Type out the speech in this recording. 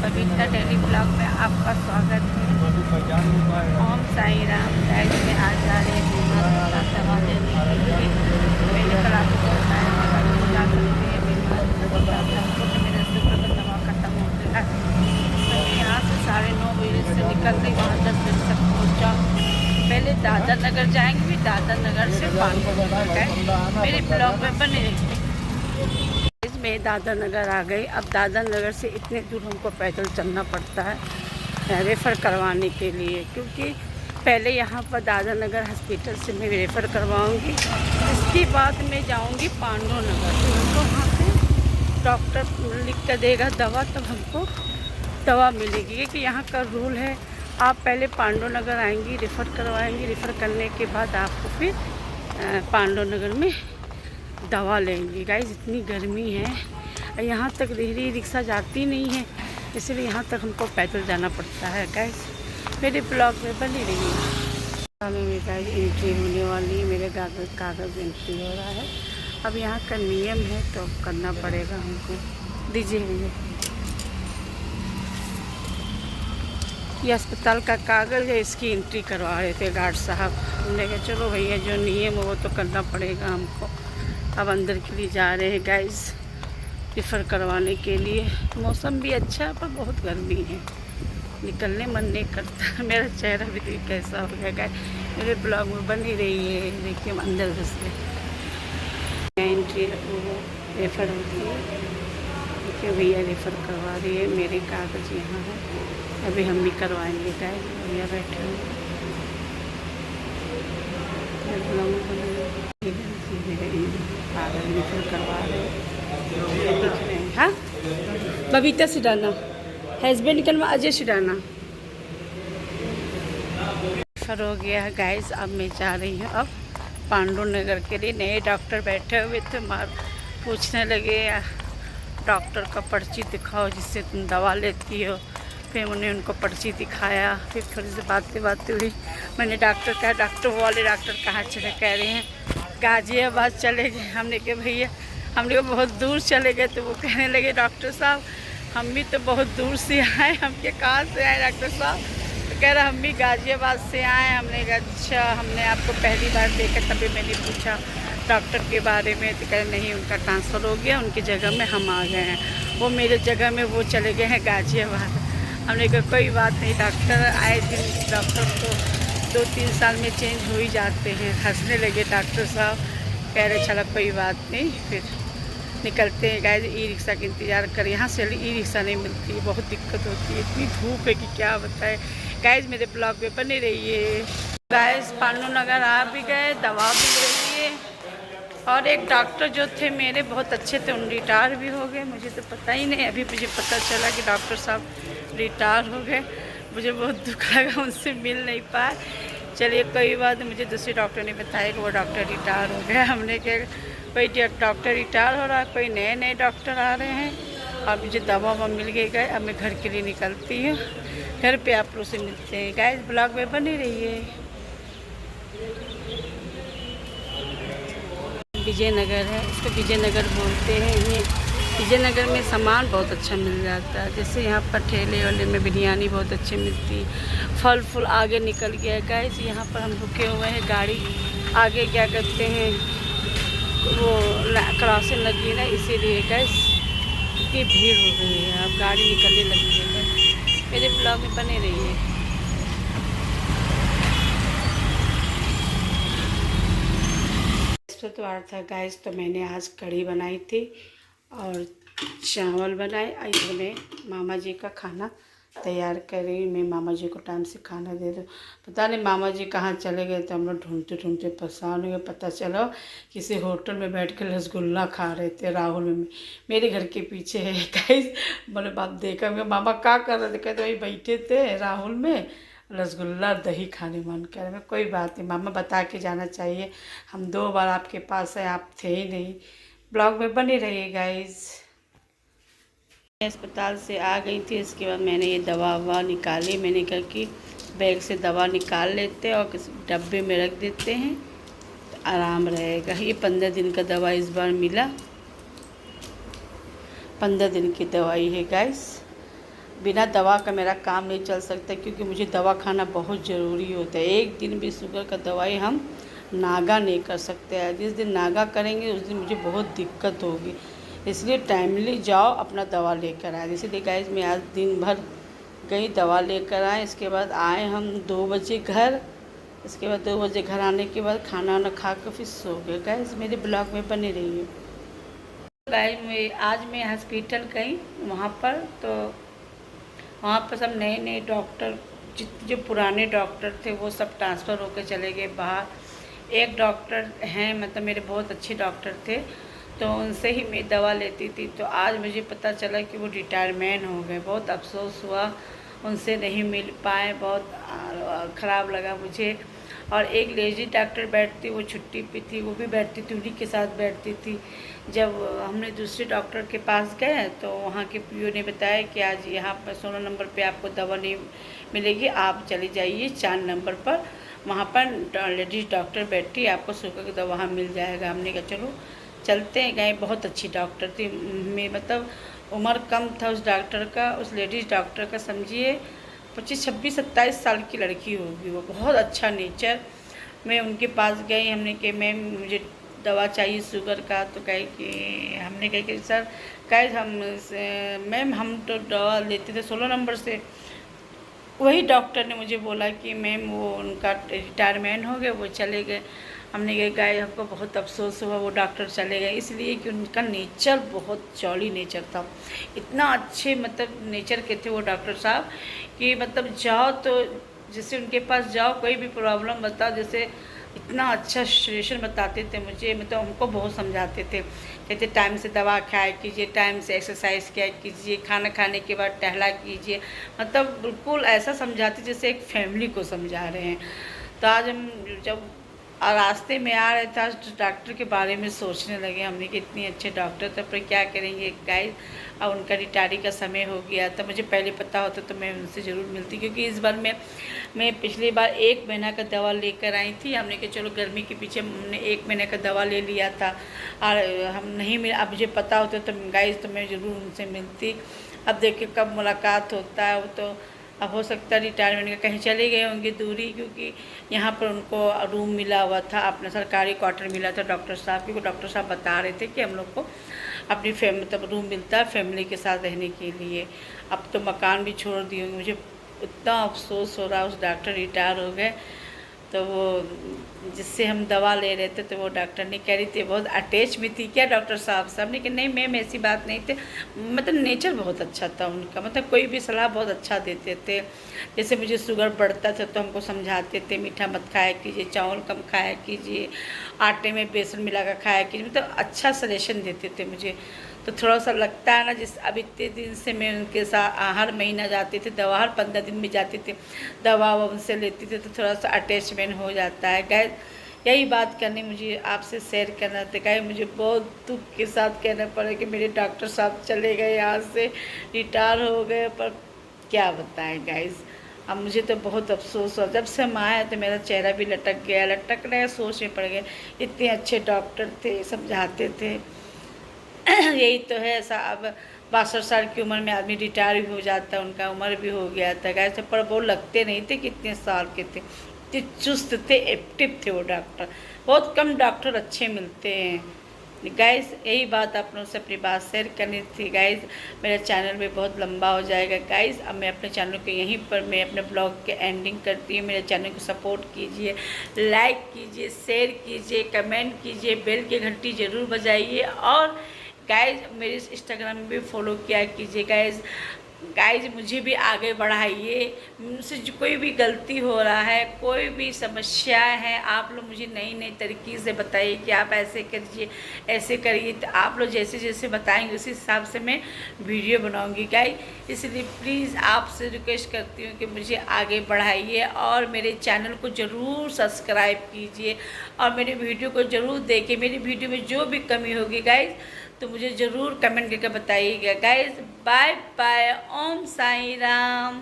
Babita daily blog में आपका स्वागत है। ओम साई राम। गाइस में आज जा रहे हैं बीमार का दवा लेने के लिए। मैंने कल आपको बताया अगर वो जा सकते हैं बीमार हमको तो मेरे शुगर का दवा खत्म हो गया। मैं यहाँ से 9:30 बजे से निकल रही, वहाँ 10 बजे तक पहुँचा। पहले दादर नगर जाएंगे, फिर दादर नगर से पान मेरे ब्लॉग में बने रहेंगे। मैं दादर नगर आ गई। अब दादर नगर से इतने दूर हमको पैदल चलना पड़ता है रेफ़र करवाने के लिए, क्योंकि पहले यहाँ पर दादर नगर हॉस्पिटल से मैं रेफ़र करवाऊँगी। इसके बाद मैं जाऊँगी पांडु नगर, तो हमको वहाँ पे डॉक्टर लिख कर देगा दवा, तब हमको दवा मिलेगी। क्योंकि यहाँ का रूल है, आप पहले पांडु नगर आएंगी, रेफ़र करवाएंगी, रेफ़र करने के बाद आपको फिर पांडु नगर में दवा लेंगे। गाइस इतनी गर्मी है, यहाँ तक रेहड़ी रिक्शा जाती नहीं है, इसलिए यहाँ तक हमको पैदल जाना पड़ता है। गाइस मेरे ब्लॉग में बनी रही है। में गाइस एंट्री होने वाली है, मेरे कागज़ एंट्री हो रहा है। अब यहाँ का नियम है तो करना पड़ेगा हमको। दीजिए भैया, ये अस्पताल का कागज़ है, इसकी एंट्री करवा रहे थे गार्ड साहब। हमने कहा चलो भैया जो नियम है वो तो करना पड़ेगा हमको। अब अंदर के लिए जा रहे हैं गाइस रेफ़र करवाने के लिए। मौसम भी अच्छा है पर बहुत गर्मी है, निकलने मन नहीं करता। मेरा चेहरा भी देखिए कैसा हो गया। गाइस मेरे ब्लॉग में बनी रही है। देखिए अंदर घुस गए, एंट्री रेफ़र होती है। देखिए भैया रेफ़र करवा रही है, मेरे कागज़ यहाँ है, अभी हम भी करवाएंगे। गाइस भैया बैठे हुए रेफ़र करवा रहे दिख रहे हैं। हाँ बबीता सिडाना, हस्बैंड का नाम अजय सिडाना। रेफ़र हो गया है गाइस। अब मैं जा रही हूँ अब पांडु नगर के लिए। नए डॉक्टर बैठे हुए थे, पूछने लगे डॉक्टर का पर्ची दिखाओ जिससे तुम दवा लेती हो। फिर उन्हें उनको पर्ची दिखाया, फिर थोड़ी सी बातें हुई। मैंने डॉक्टर कहा, डॉक्टर वाले डॉक्टर कहाँ चले? कह रहे हैं गाज़ियाबाद चले गए। हमने कहा भैया हमने कहा बहुत दूर चले गए, तो वो कहने लगे डॉक्टर साहब हम भी तो बहुत दूर से आए। हम के कहाँ से आए डॉक्टर साहब? तो कह रहा हम भी गाज़ियाबाद से आए। हमने कहा अच्छा, हमने आपको पहली बार देखा, तभी मैंने पूछा डॉक्टर के बारे में। तो कह नहीं उनका ट्रांसफ़र हो गया, उनकी जगह में हम आ गए हैं। वो मेरे जगह में वो चले गए हैं गाज़ियाबाद। हमने कहा कोई बात नहीं, डॉक्टर आए दिन डॉक्टर को 2-3 साल में चेंज हो ही जाते हैं। हंसने लगे डॉक्टर साहब, कह रहे चलो कोई बात नहीं। फिर निकलते हैं गाइस। ई रिक्शा का इंतज़ार कर, यहाँ से ई रिक्शा नहीं मिलती, बहुत दिक्कत होती है, इतनी धूप है कि क्या बताए। गाइस मेरे ब्लॉग पे बने रहिए। गाइस पांडु नगर आ भी गए, दवा भी ले लिए, और एक डॉक्टर जो थे मेरे बहुत अच्छे थे, उन रिटायर भी हो गए। मुझे तो पता ही नहीं, अभी मुझे पता चला कि डॉक्टर साहब रिटायर हो गए। मुझे बहुत दुख लगा, उनसे मिल नहीं पाए। चलिए कोई बात, मुझे दूसरे डॉक्टर ने बताया कि वो डॉक्टर रिटायर हो गया। हमने कहा कोई डॉक्टर रिटायर हो रहा है, कोई नए डॉक्टर आ रहे हैं। और मुझे दवा मिल गई। अब मैं घर के लिए निकलती हूँ, घर पे आप लोग से मिलते हैं। गाइस ब्लॉग में बने रहिए। विजयनगर है, इसको विजयनगर बोलते हैं। ये विजयनगर में सामान बहुत अच्छा मिल जाता है। जैसे यहाँ पर ठेले वाले में बिरयानी बहुत अच्छी मिलती है। फल फूल आगे निकल गया है गाइस। यहाँ पर हम रुके हुए हैं, गाड़ी आगे क्या करते हैं वो क्रॉसिंग लगी है ना, इसीलिए गाइस इतनी भीड़ हो गई है। अब गाड़ी निकलने लगी है। मेरे ब्लॉग में बने रहिए। इतवार था गाइस, तो मैंने आज कढ़ी बनाई थी और चावल बनाए। इधर में मामा जी का खाना तैयार कर रही। मैं मामा जी को टाइम से खाना दे दूँ। पता नहीं मामा जी कहाँ चले गए, तो हम लोग ढूंढते ढूंढते परेशान हो गए। पता चला किसी होटल में बैठ कर रसगुल्ला खा रहे थे राहुल में, मेरे घर के पीछे है गाइस। बोले बाप देखा मामा क्या कर रहे थे? कहते वही बैठे थे राहुल में, रसगुल्ला दही खाने मन कर रहा। कोई बात नहीं, मामा बता के जाना चाहिए, हम 2 बार आपके पास है, आप थे ही नहीं। ब्लॉग में बने रहिए गाइस। अस्पताल से आ गई थी, इसके बाद मैंने ये दवा ववा निकाली। मैंने कहा कि बैग से दवा निकाल लेते हैं और किसी डब्बे में रख देते हैं तो आराम रहेगा। ये 15 दिन का दवा इस बार मिला, 15 दिन की दवाई है गाइस। बिना दवा का मेरा काम नहीं चल सकता, क्योंकि मुझे दवा खाना बहुत ज़रूरी होता है। एक दिन भी शुगर का दवाई हम नागा नहीं कर सकते हैं। जिस दिन नागा करेंगे उस दिन मुझे बहुत दिक्कत होगी, इसलिए टाइमली जाओ अपना दवा लेकर आए। इसीलिए गाइस मैं आज दिन भर गई, दवा लेकर आए। इसके बाद आए हम 2 बजे घर। इसके बाद 2 बजे घर आने के बाद खाना वाना खा कर फिर सो गए। गाइस मेरे ब्लॉग में बने रहिए। गाइस आज मैं हॉस्पिटल गई, वहाँ पर तो वहाँ पर सब नए नए डॉक्टर, जो पुराने डॉक्टर थे वो सब ट्रांसफ़र होकर चले गए बाहर। एक डॉक्टर हैं, मतलब मेरे बहुत अच्छे डॉक्टर थे, तो उनसे ही मैं दवा लेती थी। तो आज मुझे पता चला कि वो रिटायरमेंट हो गए। बहुत अफसोस हुआ, उनसे नहीं मिल पाए, बहुत ख़राब लगा मुझे। और एक लेडी डॉक्टर बैठती, वो छुट्टी पे थी, वो भी बैठती थी, उन्हीं के साथ बैठती थी। जब हमने दूसरे डॉक्टर के पास गए तो वहाँ के पीओ ने बताया कि आज यहाँ पर 16 नंबर पे आपको दवा नहीं मिलेगी, आप चली जाइए 4 नंबर पर, वहाँ पर लेडीज़ डॉक्टर बैठी, आपको शुगर का दवा वहाँ मिल जाएगा। हमने कहा चलो चलते हैं। गए, बहुत अच्छी डॉक्टर थी। मैं मतलब उम्र कम था उस डॉक्टर का, उस लेडीज़ डॉक्टर का, समझिए 25, 26, 27 साल की लड़की होगी। वो बहुत अच्छा नेचर। मैं उनके पास गई, हमने कहा मैम मुझे दवा चाहिए शुगर का। तो कहे कि हमने कहा कि सर कहे मैम हम तो दवा लेते थे 16 नंबर से। वही डॉक्टर ने मुझे बोला कि मैम वो उनका रिटायरमेंट हो गया, वो चले गए। हमने कहा गाय हमको बहुत अफसोस हुआ, वो डॉक्टर चले गए, इसलिए कि उनका नेचर बहुत जॉली नेचर था। इतना अच्छे मतलब नेचर के थे वो डॉक्टर साहब कि मतलब जाओ तो जैसे उनके पास जाओ, कोई भी प्रॉब्लम बताओ, जैसे इतना अच्छा सिचुएशन बताते थे मुझे, मतलब हमको बहुत समझाते थे। कहते टाइम से दवा खाया कीजिए, टाइम से एक्सरसाइज किया कीजिए, खाना खाने के बाद टहला कीजिए, मतलब बिल्कुल ऐसा समझाते जैसे एक फैमिली को समझा रहे हैं। तो आज हम जब रास्ते में आ रहे थे तो डॉक्टर के बारे में सोचने लगे हमने कि इतने अच्छे डॉक्टर थे, पर क्या करेंगे गाइस, अब उनका रिटायरी का समय हो गया था। मुझे पहले पता होता तो मैं उनसे ज़रूर मिलती, क्योंकि इस बार मैं पिछली बार 1 महीना का दवा लेकर आई थी। हमने कहा चलो गर्मी के पीछे हमने 1 महीने का दवा ले लिया था और हम नहीं मिला। अब मुझे पता होता तो गाइस तो मैं ज़रूर उनसे मिलती। अब देखिए कब मुलाकात होता है। वो तो अब हो सकता है रिटायरमेंट का कहीं चले गए होंगे दूरी, क्योंकि यहाँ पर उनको रूम मिला हुआ था, अपना सरकारी क्वार्टर मिला था डॉक्टर साहब, क्योंकि डॉक्टर साहब बता रहे थे कि हम लोग को अपनी मतलब रूम मिलता है फैमिली के साथ रहने के लिए। अब तो मकान भी छोड़ दिए होंगे। मुझे इतना अफसोस हो रहा, उस डॉक्टर रिटायर हो गए। तो वो जिससे हम दवा ले रहे थे तो वो डॉक्टर ने कह रही थी बहुत अटैच भी थी क्या डॉक्टर साहब ने कि नहीं मैम ऐसी बात नहीं थी, मतलब नेचर बहुत अच्छा था उनका, मतलब कोई भी सलाह बहुत अच्छा देते थे। जैसे मुझे शुगर बढ़ता था तो हमको समझाते थे मीठा मत खाया कीजिए, चावल कम खाया कीजिए, आटे में बेसन मिला कर खाया कीजिए, मतलब अच्छा सजेशन देते थे मुझे। तो थोड़ा सा लगता है ना, जिस अब इतने दिन से मैं उनके साथ हर महीना जाती थी दवा, हर 15 दिन में जाती थी दवा उनसे लेती थी, तो थोड़ा सा अटैचमेंट हो जाता है। गैस यही बात करनी मुझे आपसे शेयर करना था। गए मुझे बहुत दुख के साथ कहना पड़ा कि मेरे डॉक्टर साहब चले गए, यहाँ से रिटायर हो गए। पर क्या बताएं गाइस, अब मुझे तो बहुत अफसोस हुआ। जब से हम आए तो मेरा चेहरा भी लटक गया, सोच में पड़ गए। इतने अच्छे डॉक्टर थे, समझाते थे। यही तो है ऐसा। अब 62 साल की उम्र में आदमी रिटायर भी हो जाता है, उनका उम्र भी हो गया था गैस, पर वो लगते नहीं थे कितने साल के थे, इतने चुस्त थे, एक्टिव थे वो डॉक्टर। बहुत कम डॉक्टर अच्छे मिलते हैं गाइस। यही बात आप लोगों से अपनी बात शेयर करनी थी गाइस। मेरा चैनल भी बहुत लंबा हो जाएगा गाइस। अब मैं अपने चैनल को यहीं पर मैं अपने ब्लॉग के एंडिंग करती हूँ। मेरे चैनल को सपोर्ट कीजिए, लाइक कीजिए, शेयर कीजिए, कमेंट कीजिए, बेल की घंटी ज़रूर बजाइए। और गाइज मेरे इंस्टाग्राम में भी फॉलो किया कीजिए गाइज मुझे भी आगे बढ़ाइए। मुझसे जो कोई भी गलती हो रहा है, कोई भी समस्या है, आप लोग मुझे नई नई तरीके से बताइए कि आप ऐसे करिए, ऐसे करिए। तो आप लोग जैसे जैसे बताएंगे उसी हिसाब से मैं वीडियो बनाऊंगी गाइज। इसलिए प्लीज़ आपसे रिक्वेस्ट करती हूँ कि मुझे आगे बढ़ाइए और मेरे चैनल को ज़रूर सब्सक्राइब कीजिए और मेरे वीडियो को ज़रूर देखिए। मेरी वीडियो में जो भी कमी होगी गाइज तो मुझे ज़रूर कमेंट करके बताइएगा गाइज। बाय बाय, ओम साई राम।